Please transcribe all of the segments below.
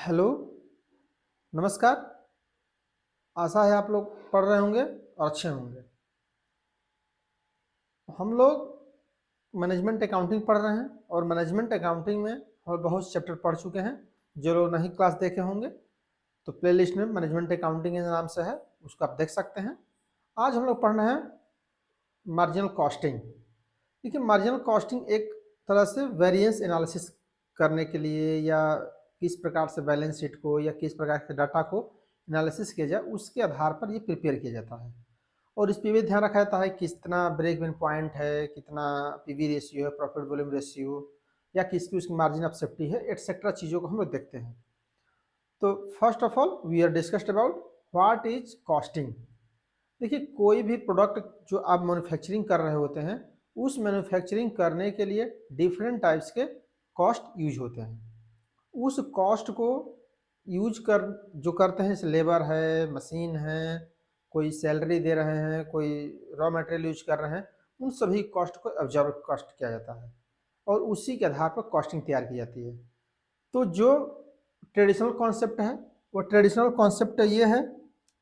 Hello, नमस्कार। आशा है आप लोग पढ़ रहे होंगे और अच्छे होंगे। हम लोग मैनेजमेंट अकाउंटिंग पढ़ रहे हैं और मैनेजमेंट अकाउंटिंग में हम बहुत चैप्टर पढ़ चुके हैं। जो लोग नहीं क्लास देखे होंगे तो प्लेलिस्ट में मैनेजमेंट अकाउंटिंग के नाम से है, उसको आप देख सकते हैं। आज हम लोग पढ़ना है मार्जिनल कॉस्टिंग। देखिए, मार्जिनल कॉस्टिंग एक तरह से वेरिएंस एनालिसिस करने के लिए या किस प्रकार से बैलेंस शीट को या किस प्रकार के डाटा को एनालिसिस किया जाए उसके आधार पर ये प्रिपेयर किया जाता है। और इस पे भी ध्यान रखा जाता है कितना ब्रेक इवन पॉइंट है, कितना पीवी रेशियो है, प्रॉफिट वॉल्यूम रेशियो, या किसकी उसकी मार्जिन ऑफ सेफ्टी है, एटसेट्रा चीज़ों को हम लोग देखते हैं। तो first of all we are discussed about what is costing. देखिए, कोई भी प्रोडक्ट जो आप मैन्युफैक्चरिंग कर रहे होते हैं, उस मैन्युफैक्चरिंग करने के लिए डिफरेंट टाइप्स के कॉस्ट यूज होते हैं। उस कॉस्ट को यूज कर जो करते हैं, जैसे लेबर है, मशीन है, कोई सैलरी दे रहे हैं, कोई रॉ मटेरियल यूज कर रहे हैं, उन सभी कॉस्ट को ऑब्जर्व कॉस्ट किया जाता है और उसी के आधार पर कॉस्टिंग तैयार की जाती है। तो जो ट्रेडिशनल कॉन्सेप्ट है, वो ट्रेडिशनल कॉन्सेप्ट ये है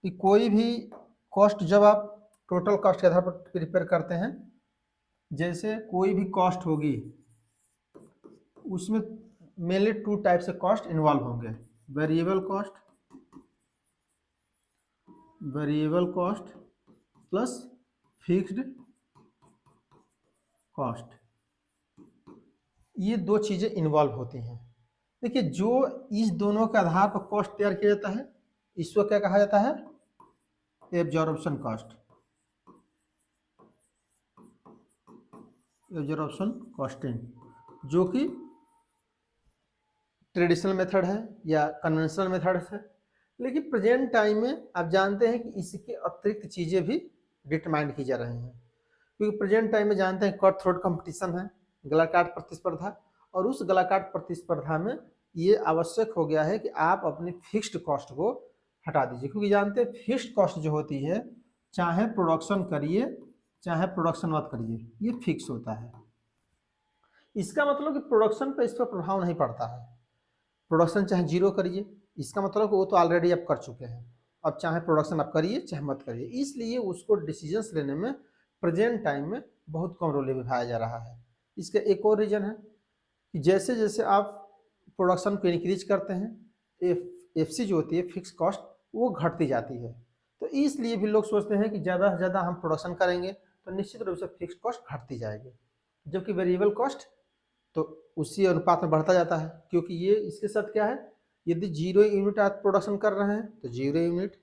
कि कोई भी कॉस्ट जब आप टोटल कॉस्ट के आधार पर प्रिपेयर करते हैं, जैसे कोई भी कॉस्ट होगी उसमें मेनली टू टाइप से कॉस्ट इन्वॉल्व होंगे। Variable cost plus fixed cost, ये दो चीज़ें इन्वॉल्व होती हैं। देखिए, जो इस दोनों के आधार पर कॉस्ट तैयार किया जाता है, इसको क्या कहा जाता है? एब्जॉर्प्शन कॉस्ट, एब्जॉर्प्शन कॉस्टिंग, जो कि ट्रेडिशनल मेथड है या कन्वेंशनल मेथड है। लेकिन प्रेजेंट टाइम में आप जानते हैं कि इसके अतिरिक्त चीज़ें भी डिटरमाइन की जा रही हैं, क्योंकि प्रेजेंट टाइम में जानते हैं कट थ्रोट कंपटीशन है, गलाकाट प्रतिस्पर्धा, और उस गलाकाट प्रतिस्पर्धा में ये आवश्यक हो गया है कि आप अपनी फिक्स्ड कॉस्ट को हटा दीजिए, क्योंकि जानते हैं फिक्स्ड कॉस्ट जो होती है, चाहे प्रोडक्शन करिए चाहे प्रोडक्शन मत करिए, ये फिक्स होता है। इसका मतलब कि प्रोडक्शन पर इस पर प्रभाव नहीं पड़ता है। प्रोडक्शन चाहे जीरो करिए, इसका मतलब वो तो ऑलरेडी आप कर चुके हैं, अब चाहे प्रोडक्शन आप करिए चाहे मत करिए, इसलिए उसको डिसीजंस लेने में प्रेजेंट टाइम में बहुत कम रोल निभाया जा रहा है। इसका एक और रीजन है कि जैसे जैसे आप प्रोडक्शन को इंक्रीज करते हैं, एफसी जो होती है फिक्स कॉस्ट, वो घटती जाती है। तो इसलिए भी लोग सोचते हैं कि ज़्यादा से ज़्यादा हम प्रोडक्शन करेंगे तो निश्चित रूप से फिक्स कॉस्ट घटती जाएगी, जबकि वेरिएबल कॉस्ट तो उसी अनुपात में बढ़ता जाता है, क्योंकि ये इसके साथ क्या है, यदि 0 यूनिट आप प्रोडक्शन कर रहे हैं तो 0 यूनिट,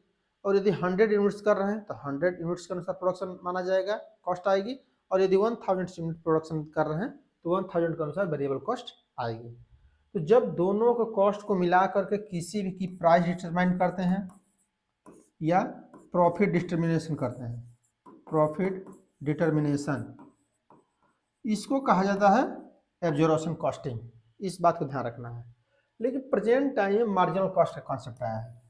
और यदि 100 यूनिट्स कर रहे हैं तो 100 यूनिट्स के अनुसार प्रोडक्शन माना जाएगा, कॉस्ट आएगी, और यदि 1000 यूनिट प्रोडक्शन कर रहे हैं तो 1000 के अनुसार वेरिएबल कॉस्ट आएगी। तो जब दोनों को कॉस्ट को मिला करके किसी भी की प्राइस डिटरमाइन करते हैं या प्रॉफिट डिटर्मिनेशन करते हैं, प्रॉफिट डिटर्मिनेशन, इसको कहा जाता है एब्जॉर्प्शन कॉस्टिंग। इस बात को ध्यान रखना है। लेकिन प्रेजेंट टाइम में मार्जिनल कॉस्ट का कॉन्सेप्ट आया है,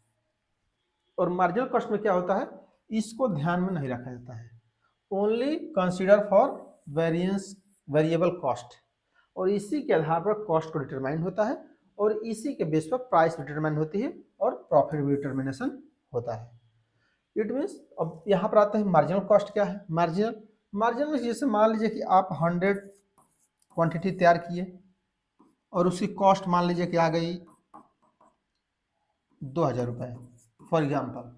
और मार्जिनल कॉस्ट में क्या होता है, इसको ध्यान में नहीं रखा जाता है। Only consider for variable cost, और इसी के आधार पर कॉस्ट को डिटरमाइन होता है, और इसी के बेस पर प्राइस डिटरमाइन होती है और प्रॉफिट भी डिटरमिनेशन होता है। इट मीन्स, अब यहाँ पर आते हैं मार्जिनल कॉस्ट क्या है। मार्जिनल में जैसे मान लीजिए कि आप 100 क्वांटिटी तैयार किए और उसकी कॉस्ट मान लीजिए कि आ गई 2000 रुपये फॉर एग्जाम्पल,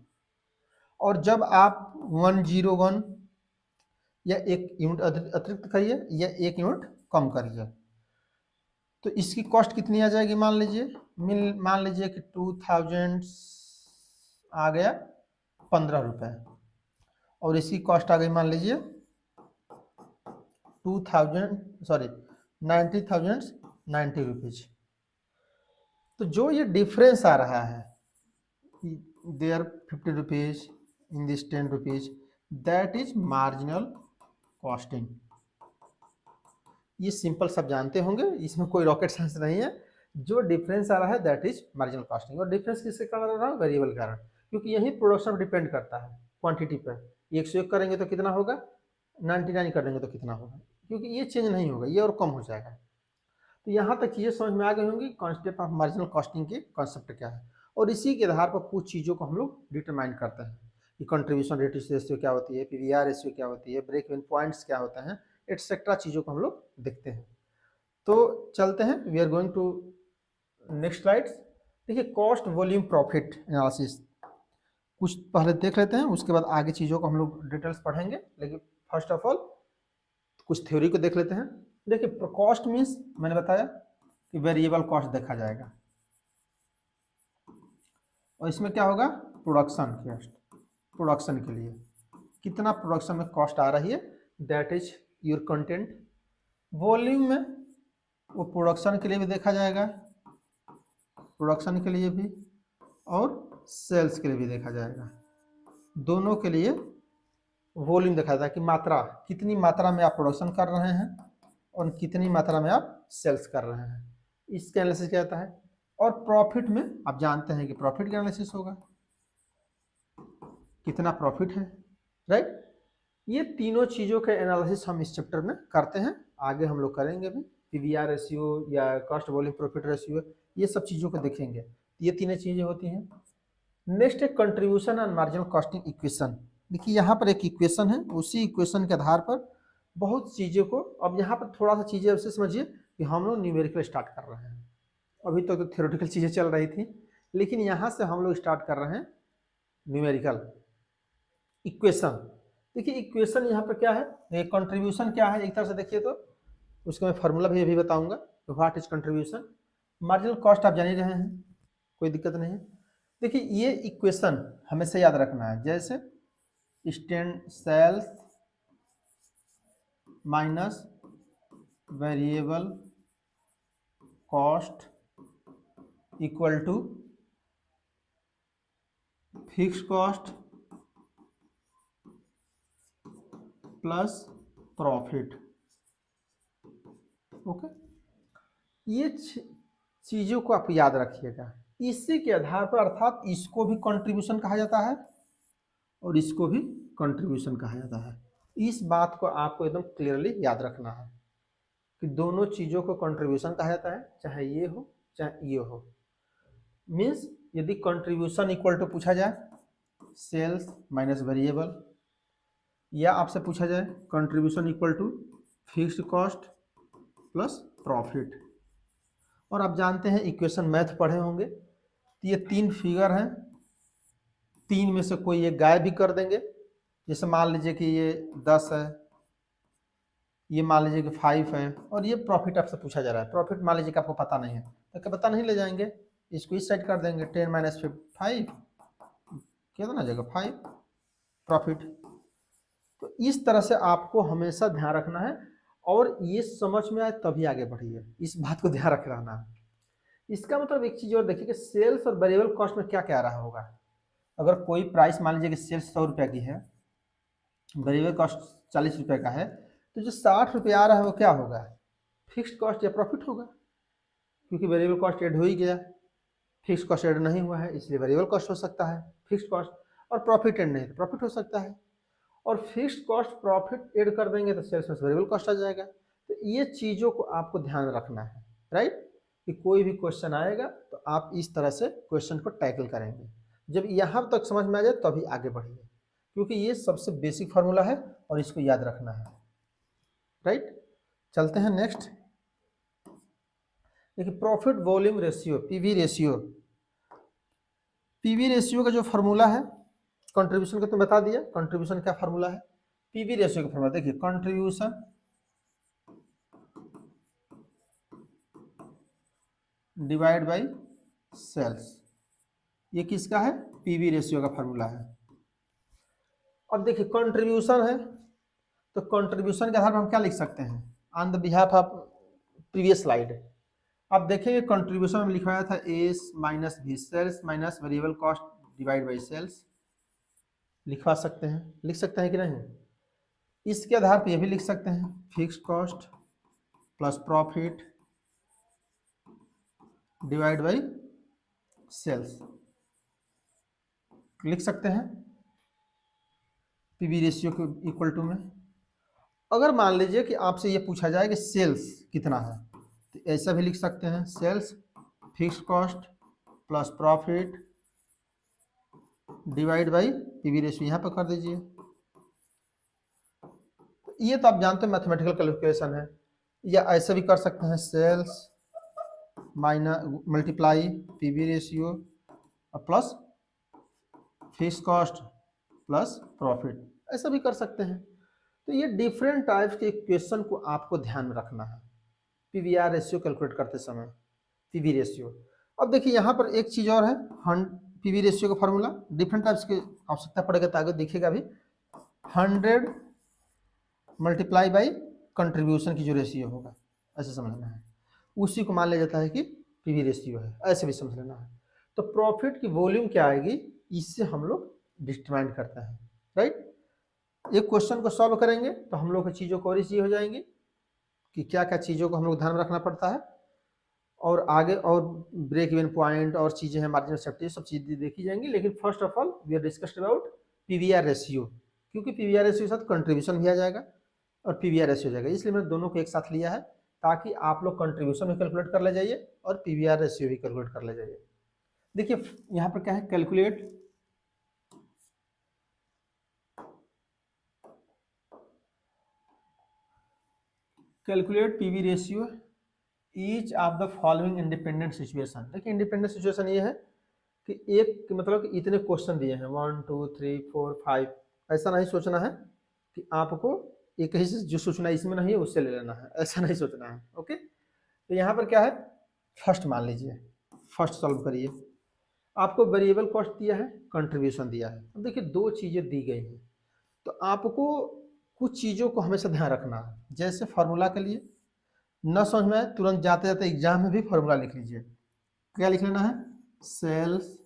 और जब आप 101 या 1 यूनिट अतिरिक्त करिए या 1 यूनिट कम करिए, तो इसकी कॉस्ट कितनी आ जाएगी? मान लीजिए कि 2000 आ गया 15 रुपये, और इसकी कॉस्ट आ गई मान लीजिए 90,090 रुपीज। तो जो ये डिफरेंस आ रहा है, there 50 rupees in this 10 rupees, that is marginal costing. ये सिंपल सब जानते होंगे, इसमें कोई रॉकेट साइंस नहीं है। जो डिफरेंस आ रहा है दैट इज मार्जिनल कॉस्टिंग, और डिफरेंस किसके कारण आ रहा है? वेरिएबल के कारण, क्योंकि यही प्रोडक्शन पर डिपेंड करता है क्वांटिटी पर। 101 करेंगे तो कितना होगा, 99 कर देंगे तो कितना होगा, क्योंकि ये चेंज नहीं होगा, ये और कम हो जाएगा। तो यहाँ तक चीज़ें समझ में आ गई होंगी कॉन्सेप्ट ऑफ मार्जिनल कॉस्टिंग के कॉन्सेप्ट क्या है, और इसी के आधार पर कुछ चीज़ों को हम लोग डिटरमाइन करते हैं कि कंट्रीब्यूशन रेशियो क्या होती है, पीवीआर रेशियो क्या होती है, ब्रेक इवन पॉइंट्स क्या होते हैं, एटसेट्रा चीज़ों को हम लोग देखते हैं। तो चलते हैं, we are going to next slides. देखिए कॉस्ट वॉल्यूम प्रॉफिट एनालिसिस कुछ पहले देख लेते हैं, उसके बाद आगे चीज़ों को हम लोग डिटेल्स पढ़ेंगे, लेकिन फर्स्ट ऑफ ऑल कुछ थ्योरी को देख लेते हैं। देखिए कॉस्ट मीन्स मैंने बताया कि वेरिएबल कॉस्ट देखा जाएगा, और इसमें क्या होगा, प्रोडक्शन कॉस्ट, प्रोडक्शन के लिए कितना प्रोडक्शन में कॉस्ट आ रही है, that is your content. Volume में वो प्रोडक्शन के लिए भी देखा जाएगा, प्रोडक्शन के लिए भी और सेल्स के लिए भी देखा जाएगा, दोनों के लिए वॉल्यूम देखा जाता है कि मात्रा, कितनी मात्रा में आप प्रोडक्शन कर रहे हैं और कितनी मात्रा में आप सेल्स कर रहे हैं, इसका एनालिसिस क्या होता है। और प्रॉफिट में आप जानते हैं कि प्रॉफिट का एनालिसिस होगा, कितना प्रॉफिट है, राइट। ये तीनों चीज़ों के एनालिसिस हम इस चैप्टर में करते हैं, आगे हम लोग करेंगे भी, पीवीआर रेशियो या कॉस्ट वॉल्यूम प्रॉफिट रेशियो, ये सब चीज़ों को देखेंगे। ये तीनों चीज़ें होती हैं। नेक्स्ट है contribution and marginal costing equation. देखिए यहाँ पर एक इक्वेशन है, उसी इक्वेशन के आधार पर बहुत चीज़ों को, अब यहाँ पर थोड़ा सा चीज़ें ऐसे समझिए कि हम लोग न्यूमेरिकल स्टार्ट कर रहे हैं, अभी तक तो थ्योरेटिकल चीज़ें चल रही थी, लेकिन यहाँ से हम लोग स्टार्ट कर रहे हैं न्यूमेरिकल इक्वेशन। देखिए इक्वेशन यहाँ पर क्या है, कंट्रीब्यूशन क्या है, एक तरह से देखिए तो उसका मैं फार्मूला भी अभी बताऊंगा, what is contribution. Marginal cost आप जान ही रहे हैं, कोई दिक्कत नहीं है। देखिए ये इक्वेशन हमेशा याद रखना है, जैसे stand sales minus variable cost equal to fix cost plus profit. Okay, ये चीज़ों को आप याद रखिएगा, इसी के आधार पर, अर्थात इसको भी कंट्रीब्यूशन कहा जाता है और इसको भी कंट्रीब्यूशन कहा जाता है। इस बात को आपको एकदम क्लियरली याद रखना है कि दोनों चीज़ों को कंट्रीब्यूशन कहा जाता है, चाहे ये हो चाहे ये हो। मीन्स यदि कंट्रीब्यूशन इक्वल टू पूछा जाए सेल्स माइनस वेरिएबल, या आपसे पूछा जाए contribution equal to fixed cost plus profit, और आप जानते हैं इक्वेशन मैथ पढ़े होंगे, तो ये तीन फिगर हैं, तीन में से कोई एक गायब भी कर देंगे। जैसे मान लीजिए कि ये 10 है, ये मान लीजिए कि 5 है, और ये प्रॉफिट आपसे पूछा जा रहा है, प्रॉफिट मान लीजिए कि आपको पता नहीं है, तो क्या पता नहीं ले जाएंगे, इसको इस साइड कर देंगे, 10 माइनस 5 कितना आ जाएगा 5 प्रॉफिट। तो इस तरह से आपको हमेशा ध्यान रखना है, और ये समझ में आए तभी आगे बढ़िए, इस बात को ध्यान रख रहा है। इसका मतलब एक चीज़ और देखिए कि सेल्स और वेरिएबल कॉस्ट में क्या क्या रहा होगा। अगर कोई प्राइस मान लीजिए कि सेल्स 100 रुपये की है, वेरिएबल कॉस्ट 40 रुपये का है, तो जो 60 रुपये आ रहा है वो क्या होगा, फिक्स्ड कॉस्ट या प्रॉफिट होगा, क्योंकि वेरिएबल कॉस्ट ऐड हो ही गया, फिक्स कॉस्ट ऐड नहीं हुआ है, इसलिए वेरिएबल कॉस्ट हो सकता है फिक्स्ड कॉस्ट, और प्रॉफिट ऐड नहीं तो प्रॉफिट हो सकता है, और फिक्स्ड कॉस्ट प्रॉफिट ऐड कर देंगे तो सेल्स में वेरिएबल कॉस्ट आ जाएगा। तो ये चीज़ों को आपको ध्यान रखना है, राइट, कि कोई भी क्वेश्चन आएगा तो आप इस तरह से क्वेश्चन को टैकल करेंगे। जब यहाँ तक समझ में आ जाए तभी आगे बढ़िए, क्योंकि ये सबसे बेसिक फार्मूला है और इसको याद रखना है, राइट। चलते हैं नेक्स्ट। देखिए profit volume ratio, PV ratio, PV ratio का जो फार्मूला है, कंट्रीब्यूशन का तो बता दिया, कंट्रीब्यूशन क्या फार्मूला है, पीवी रेशियो का फार्मूला देखिए, कंट्रीब्यूशन डिवाइड बाय सेल्स, ये किसका है, पीवी रेशियो का फार्मूला है। अब देखिए कंट्रीब्यूशन है, तो कंट्रीब्यूशन के आधार पर हम क्या लिख सकते हैं, on the behalf of previous slide. अब देखेंगे कंट्रीब्यूशन में लिखवाया था S minus B, sales minus variable cost divide by sales, लिखवा सकते हैं, लिख सकते हैं कि नहीं। इसके आधार पर यह भी लिख सकते हैं fixed cost plus profit divide by sales, लिख सकते हैं पीवी रेशियो के इक्वल टू में। अगर मान लीजिए कि आपसे ये पूछा जाए कि सेल्स कितना है, तो ऐसा भी लिख सकते हैं, sales fix cost plus profit divide by PV ratio, यहाँ पर कर दीजिए। ये तो आप जानते हैं मैथमेटिकल कैलकुलेशन है। या ऐसा भी कर सकते हैं, sales minus multiply PV ratio plus fix cost plus profit, ऐसा भी कर सकते हैं। तो ये डिफरेंट टाइप्स के इक्वेशन को आपको ध्यान में रखना है पीवीआर रेशियो कैलकुलेट करते समय, पीवी रेशियो। अब देखिए यहाँ पर एक चीज़ और है, पीवी रेशियो का फॉर्मूला डिफरेंट टाइप्स की आवश्यकता पड़ेगा तो आगे दिखेगा भी। 100 मल्टीप्लाई बाई कंट्रीब्यूशन की जो रेशियो होगा, ऐसे समझना है, उसी को मान लिया जाता है कि पीवी रेशियो है, ऐसे भी समझ लेना है। तो प्रॉफिट की वॉल्यूम क्या आएगी, इससे हम लोग डिटरमाइन करते हैं, राइट। एक क्वेश्चन को सॉल्व करेंगे तो हम लोग की चीज़ों को और इजी हो जाएंगी कि क्या क्या चीज़ों को हम लोग ध्यान में रखना पड़ता है, और आगे और ब्रेक इवन पॉइंट और चीज़ें हैं, मार्जिन ऑफ सेफ्टी, सब चीज़ें देखी जाएंगी। लेकिन first of all we are discussed about PVR ratio, क्योंकि पीवीआर रेशियो के साथ कंट्रीब्यूशन भी आ जाएगा और पीवीआर रेशियो हो जाएगा, इसलिए मैंने दोनों को एक साथ लिया है ताकि आप लोग कंट्रीब्यूशन भी कैलकुलेट कर ले जाइए और पीवीआर रेशियो भी कैलकुलेट कर ले जाइए। देखिए यहाँ पर क्या है, calculate PV ratio each of the following independent situation. देखिए इंडिपेंडेंट सिचुएशन ये है कि एक मतलब कि इतने क्वेश्चन दिए हैं 1 2 3 4 5, ऐसा नहीं सोचना है कि आपको एक ही से जो सोचना है इसमें नहीं है उससे ले लेना है, ऐसा नहीं सोचना है। ओके, तो यहाँ पर क्या है, फर्स्ट मान लीजिए, फर्स्ट सॉल्व करिए। आपको वेरिएबल कॉस्ट दिया है, कंट्रीब्यूशन दिया है। अब देखिए दो चीज़ें दी गई हैं, तो आपको कुछ चीज़ों को हमेशा ध्यान रखना है। जैसे फार्मूला के लिए न समझ में आए तुरंत जाते जाते एग्जाम में भी फार्मूला लिख लीजिए। क्या लिख लेना है, sales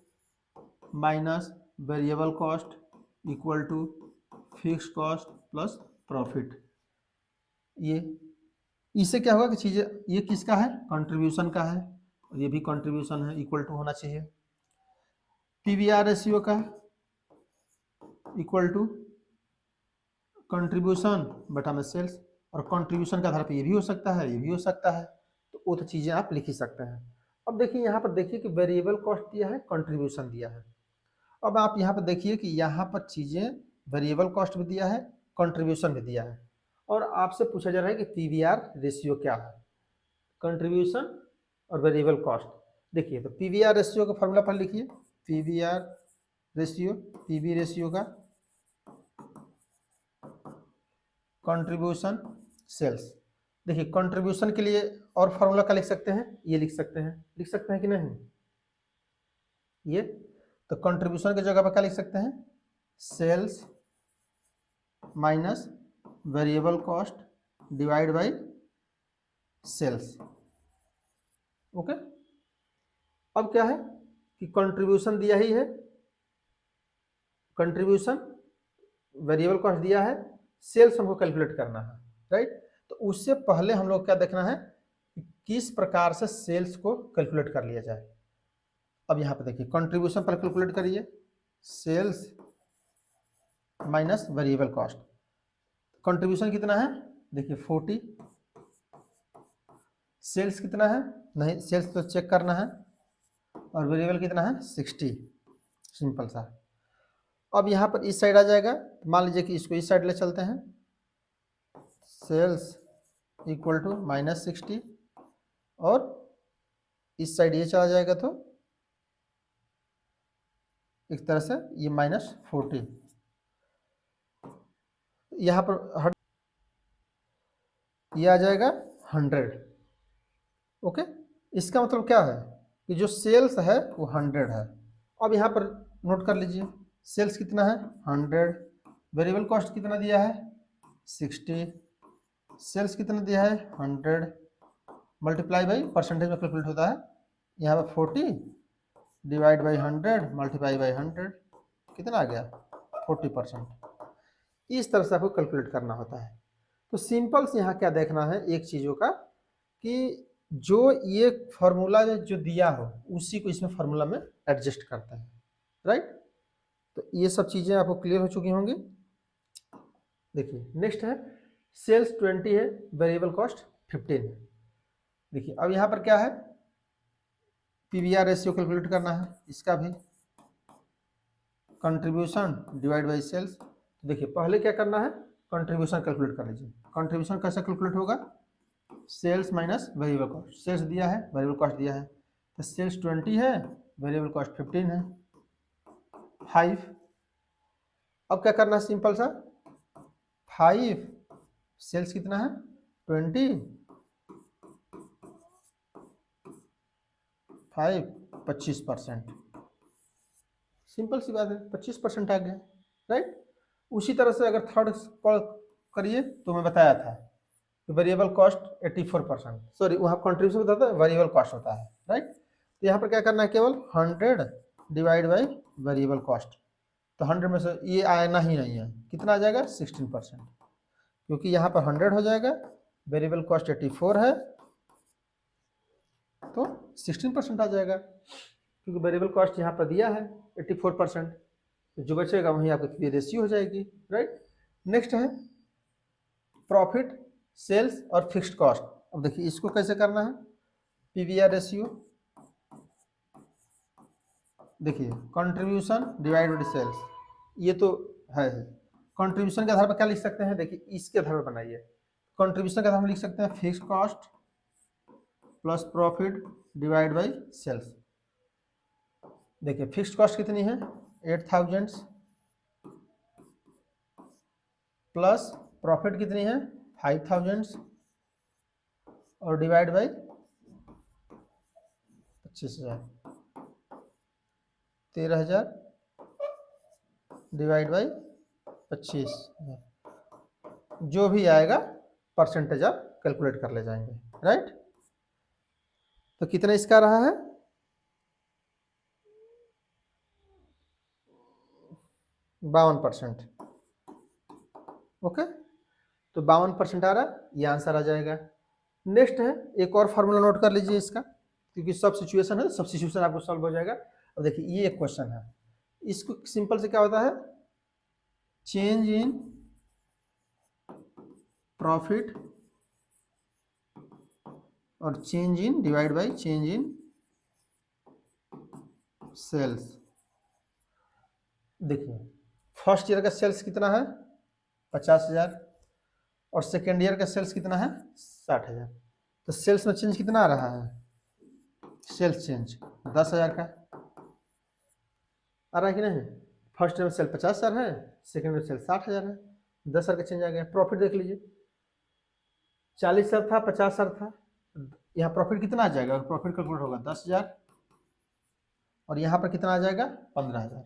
minus variable cost equal to fix cost plus profit. ये इससे क्या होगा कि चीज़ें, ये किसका है, कंट्रीब्यूशन का है, और ये भी कंट्रीब्यूशन है, इक्वल टू होना चाहिए। पीवीआर रेशियो का इक्वल टू कंट्रीब्यूशन बटा में सेल्स, और कंट्रीब्यूशन के आधार पर ये भी हो सकता है, ये भी हो सकता है, तो वो तो चीज़ें आप लिख ही सकते हैं। अब देखिए यहाँ पर देखिए कि वेरिएबल कॉस्ट दिया है, कंट्रीब्यूशन दिया है। अब आप यहाँ पर देखिए कि यहाँ पर चीज़ें वेरिएबल कॉस्ट भी दिया है, कंट्रीब्यूशन भी दिया है, और आपसे पूछा जा रहा है कि पीवीआर रेशियो क्या है, कंट्रीब्यूशन और वेरिएबल कॉस्ट। देखिए तो पीवीआर रेशियो का फॉर्मूला पर लिखिए, पीवीआर रेशियो, पीवी रेशियो का कंट्रीब्यूशन सेल्स। देखिए कंट्रीब्यूशन के लिए और फार्मूला का लिख सकते हैं, ये लिख सकते हैं कि नहीं, ये तो कंट्रीब्यूशन की जगह पर क्या लिख सकते हैं, sales minus variable cost divide by sales. Okay, अब क्या है कि कंट्रीब्यूशन दिया ही है, कंट्रीब्यूशन वेरिएबल कॉस्ट दिया है, सेल्स हमको कैलकुलेट करना है, राइट। तो उससे पहले हम लोग क्या देखना है कि किस प्रकार से सेल्स को कैलकुलेट कर लिया जाए। अब यहाँ पे देखिए कंट्रीब्यूशन पर कैलकुलेट करिए, sales minus variable cost. Contribution कितना है, देखिए 40, सेल्स कितना है, नहीं सेल्स तो चेक करना है, और वेरिएबल कितना है 60, सिंपल सा। अब यहाँ पर इस साइड आ जाएगा, मान लीजिए कि इसको इस साइड ले चलते हैं, सेल्स इक्वल टू -60, और इस साइड ये चला जाएगा तो एक तरह से ये -40, यहाँ पर हट ये आ जाएगा 100। ओके, इसका मतलब क्या है कि जो सेल्स है वो 100 है। अब यहाँ पर नोट कर लीजिए, सेल्स कितना है 100, वेरिएबल कॉस्ट कितना दिया है 60, सेल्स कितना दिया है 100, मल्टीप्लाई बाई परसेंटेज में कैलकुलेट होता है, यहाँ पर 40 डिवाइड बाई 100 मल्टीप्लाई बाई 100, कितना आ गया 40%। इस तरह से आपको कैलकुलेट करना होता है। तो सिंपल से यहाँ क्या देखना है एक चीज़ों का कि जो ये फार्मूला जो दिया हो उसी को इसमें फार्मूला में एडजस्ट करते हैं, राइट। तो ये सब चीज़ें आपको क्लियर हो चुकी होंगी। देखिए नेक्स्ट है, सेल्स 20 है, वेरिएबल कॉस्ट 15 है। देखिए अब यहाँ पर क्या है, पीवीआर रेशियो कैलकुलेट करना है, इसका भी कंट्रीब्यूशन डिवाइड बाई सेल्स। तो देखिए पहले क्या करना है, कंट्रीब्यूशन कैलकुलेट कर लीजिए। कंट्रीब्यूशन कैसे कैलकुलेट होगा, sales minus variable cost. Sales दिया है, वेरिएबल कॉस्ट दिया है, तो सेल्स 20 है, वेरिएबल कॉस्ट 15 है, 5। अब क्या करना है, सिंपल सा 5 सेल्स कितना है 20, 5 25%। सिंपल सी बात है, 25% आ गया, राइट। उसी तरह से अगर थर्ड करिए तो मैं बताया था वेरिएबल कॉस्ट 84%, सॉरी वहाँ कंट्रीब्यूशन बताता है, वेरिएबल कॉस्ट होता है, राइट। तो यहाँ पर क्या करना है, केवल 100 डिवाइड बाई वेरिएबल कॉस्ट। तो 100 में से ये आना ही नहीं है, कितना आ जाएगा 16%, क्योंकि यहाँ पर 100 हो जाएगा, वेरिएबल कॉस्ट 84 है, तो 16% आ जाएगा, क्योंकि वेरिएबल कॉस्ट यहाँ पर दिया है 84%, तो जो बचेगा वहीं आपकी पी रेशियो हो जाएगी, राइट। नेक्स्ट है प्रॉफिट, सेल्स और फिक्स्ड कॉस्ट। अब देखिए इसको कैसे करना है, पीवीआर रेशियो, देखिए कंट्रीब्यूशन डिवाइड बाई सेल्स, ये तो है। कंट्रीब्यूशन के आधार पर क्या लिख सकते हैं, देखिए इसके आधार पर बनाइए। कंट्रीब्यूशन के आधार पर लिख सकते हैं fixed cost plus profit divide by sales. देखिए फिक्स्ड कॉस्ट कितनी है 8000 प्लस प्रॉफिट कितनी है 5000 और डिवाइड बाई 25000, 13000 डिवाइड बाई 25, जो भी आएगा परसेंटेज आप कैलकुलेट कर ले जाएंगे, राइट। तो कितना इसका रहा है 52%, ओके। तो 52% आ रहा, ये आंसर आ जाएगा। नेक्स्ट है एक और फार्मूला नोट कर लीजिए इसका, क्योंकि सब सिचुएशन है, सब सिचुएशन आपको सॉल्व हो जाएगा। अब देखिए ये एक क्वेश्चन है, इसको सिंपल से क्या होता है, चेंज इन प्रॉफिट और change in divide by change in sales. देखिए फर्स्ट ईयर का सेल्स कितना है 50,000 और सेकेंड ईयर का सेल्स कितना है 60,000। तो सेल्स में चेंज कितना आ रहा है, सेल्स चेंज 10,000 का आ रहा है कि नहीं। फर्स्ट ईयर में सेल 50,000 है, सेकेंड में सेल 60,000 है, 10,000 का चेंज आ गया। प्रॉफिट देख लीजिए 40,000 था, 50,000 था, यहाँ प्रॉफिट कितना आ जाएगा, प्रॉफिट कैलकुलेट होगा 10,000 और यहाँ पर कितना आ जाएगा 15,000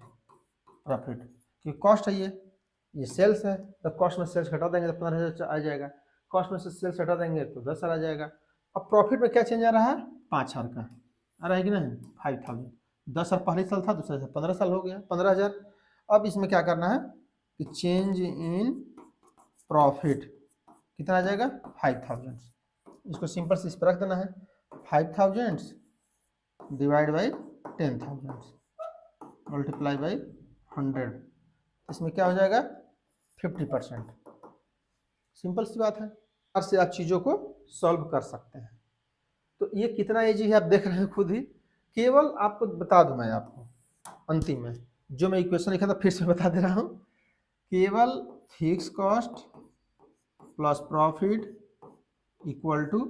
प्रॉफिट, क्योंकि कॉस्ट है ये सेल्स है, तो कॉस्ट में सेल्स हटा देंगे तो 15,000 आ जाएगा, कॉस्ट में से सेल्स हटा देंगे तो 10,000 आ जाएगा। अब प्रॉफिट में क्या चेंज आ रहा है 5,000 का आ रहा है कि नहीं 5,000, 10 साल पहले साल था, दूसरा साल 15 साल हो गया 15,000। अब इसमें क्या करना है कि चेंज इन प्रॉफिट कितना आ जाएगा 5,000, इसको सिंपल से इस पर रख देना है 5,000 डिवाइड बाई 10,000 मल्टीप्लाई बाई 100, इसमें क्या हो जाएगा 50%। सिंपल सी बात है, से आप चीज़ों को सॉल्व कर सकते हैं। तो ये कितना इजी है आप देख रहे हैं खुद ही, केवल आपको बता दूं मैं आपको अंतिम में जो मैं इक्वेशन लिखा था फिर से बता दे रहा हूँ, केवल fix cost plus profit equal to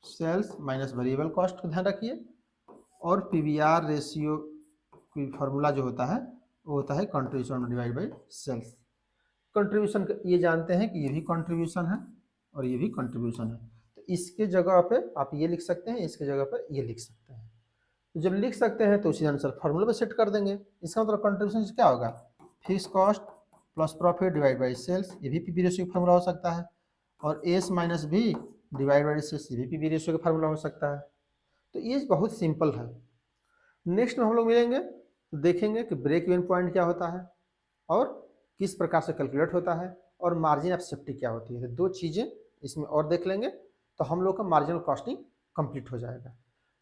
sales minus variable cost को ध्यान रखिए, और पीवीआर रेशियो की फार्मूला जो होता है वो होता है contribution divide by sales. Contribution ये जानते हैं कि ये भी कंट्रीब्यूशन है और ये भी कंट्रीब्यूशन है, तो इसके जगह पे आप ये लिख सकते हैं, इसके जगह पे ये लिख सकते हैं। तो जब लिख सकते हैं तो उसी अनुसार फार्मूला पे सेट कर देंगे। इसका मतलब कंट्रीब्यूशन क्या होगा fix cost plus profit divide by sales, ये भी पीवी रेशियो का फार्मूला हो सकता है, और S minus B divide by sales, ये भी पीवी रेशियो का फार्मूला हो सकता है। तो ये बहुत सिंपल है। नेक्स्ट में हम लोग मिलेंगे तो देखेंगे कि ब्रेक इवन पॉइंट क्या होता है और किस प्रकार से कैलकुलेट होता है, और मार्जिन ऑफ सेफ्टी क्या होती है। दो चीज़ें इसमें और देख लेंगे तो हम लोग का मार्जिनल कॉस्टिंग कंप्लीट हो जाएगा।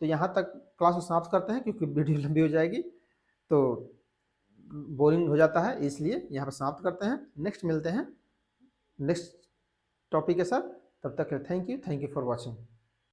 तो यहाँ तक क्लास को समाप्त करते हैं क्योंकि वीडियो लंबी हो जाएगी तो बोरिंग हो जाता है, इसलिए यहाँ पर समाप्त करते हैं। नेक्स्ट मिलते हैं नेक्स्ट टॉपिक के साथ, तब तक थैंक यू फॉर वॉचिंग।